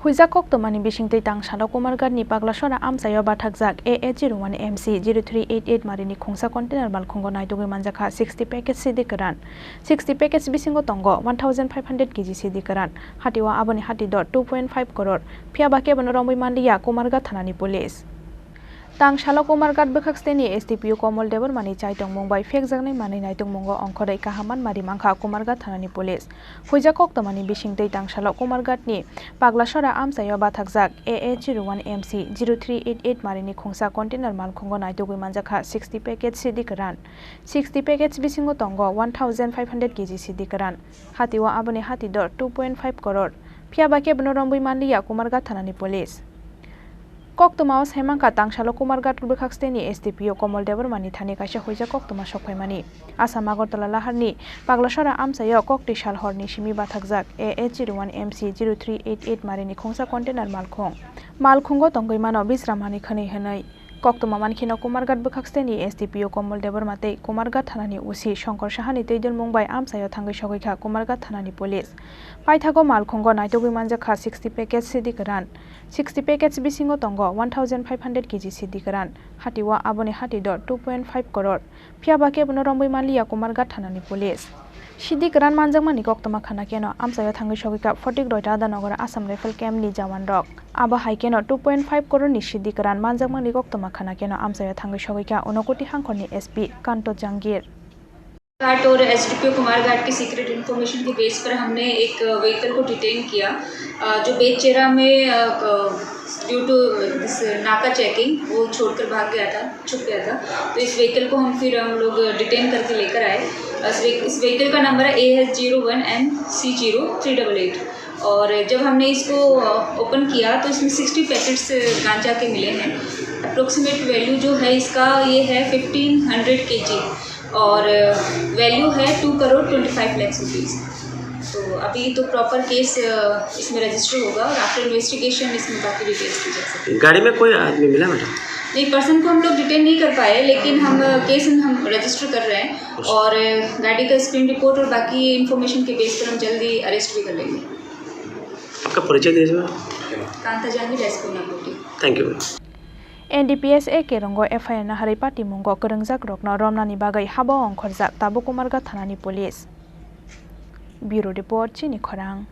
Huizak Koktomani Bishingtei Tang Shalok Kumargat ni Paglasora Amsayo Bathakjak AA01MC 0388 Marini Khongsa Container Balkhongo Naitugui Manjakha 60 packets CD Karan 60 packets Bisingo Tongo 1500 kg CD Karan Hatiwa Aboni Hatidor 2.5 crore Piabake Bonoromui Mandiya Kumargat Thanani Police Tang Shalok Kumargat Bukaksteni STPU Komol Debor Mani Chaitong Mumbai Fekjaknai Mani Naitung Mungo Ongkhorei Kahaman Mari Mangkha Kumargat Thanani Police Huijak Koktomani Bishingtei Tang Shalok Kumargat ni Paglasora Amsayo Bathakjak AA01MC 0388 Marini Khongsa Container Malkhongo Naitugui Manjakha 60 packets CD Karan 60 packets Bisingo Tongo 1500 kg CD Karan Hatiwa Aboni Hatidor 2.5 crore Piabake Bonoromui Mandiya Kumargat Thanani Police Koktoma Semangka Tang Shalok Kumargat Bukaksteni STPO Komol Debor Mani Thani Kaisa Huijak Koktoma Sokhaimani Asam Agartala Laharni Paglasora Amsayo Kokti Shalhorni Shimi Bathakjak AA01MC 0388 Marini Khongsa Container Malkhongo Tongoi Mano Bisramani Khani Hanai Koktoma Mankhino Kumargat Bukaksteni STPO Komol Debor Mate Kumargat Thanani Usi Shankar Sahani Teidul Mumbai Amsayo Thangai Sogaikha Kumargat Thanani Police Paithago Malkhongo Naitugui Manjakha 60 packets CD Karan 60 packets Bisingo Tongo 1500 kg CD Karan Hatiwa Aboni Hatidor 2.5 crore Piabake Bonoromui Mandiya Kumargat Thanani Police CD Karan Manjakmani Koktoma Khana Keno Amsayo Thangai Sogaikha Fotik Roita Nogara Assam Rifle Camp ni Jawan Rok Aba Haikeno 2.5 crore ni CD Karan Manjakmani Koktoma Khana Keno Amsayo Thangai Sogaikha Unokoti Hangkhorni SP Kanto Jangir घाट और SDPO Kumarghat की secret information के base पर हमने एक vehicle को detain किया जो बेचेरा में ड्यू टू नाका चेकिंग वो छोड़कर भाग गया था, छुप गया था। तो इस व्हीकल को हम लोग डिटेन करके लेकर आए। इस व्हीकल का नंबर है AS01MC0388 और जब हमने इसको ओपन किया तो इसमें 60 पैकेट्स गांजा के मिले हैं। अप्रोक्सीमेट वैल्यू जो है इसका ये है 1500 kg और वैल्यू है 2 करोड़ 25 लाख रुपीज़। तो अभी तो प्रॉपर केस इसमें रजिस्टर होगा और आफ्टर इन्वेस्टिगेशन इसमें बाकी डिटेल्स दी जा सकती है। गाड़ी में कोई आदमी मिला मैडम? नहीं, पर्सन को हम लोग डिटेन नहीं कर पाए, लेकिन हम केस हम रजिस्टर कर रहे हैं और गाड़ी का स्क्रीन रिपोर्ट और बाकी इन्फॉर्मेशन के बेस पर हम जल्दी अरेस्ट भी कर लेंगे। आपका परिचय दीजिए। कांता जानी, डेस्को नाकोटी। Thank you. NDPSA Kerongo FIR na Hari Party Mungo Kerengjak Rokno Romnani Bagai Habo Ongkhorjak Tabo Kumargat Thanani Police Bureau Report Chini Khorang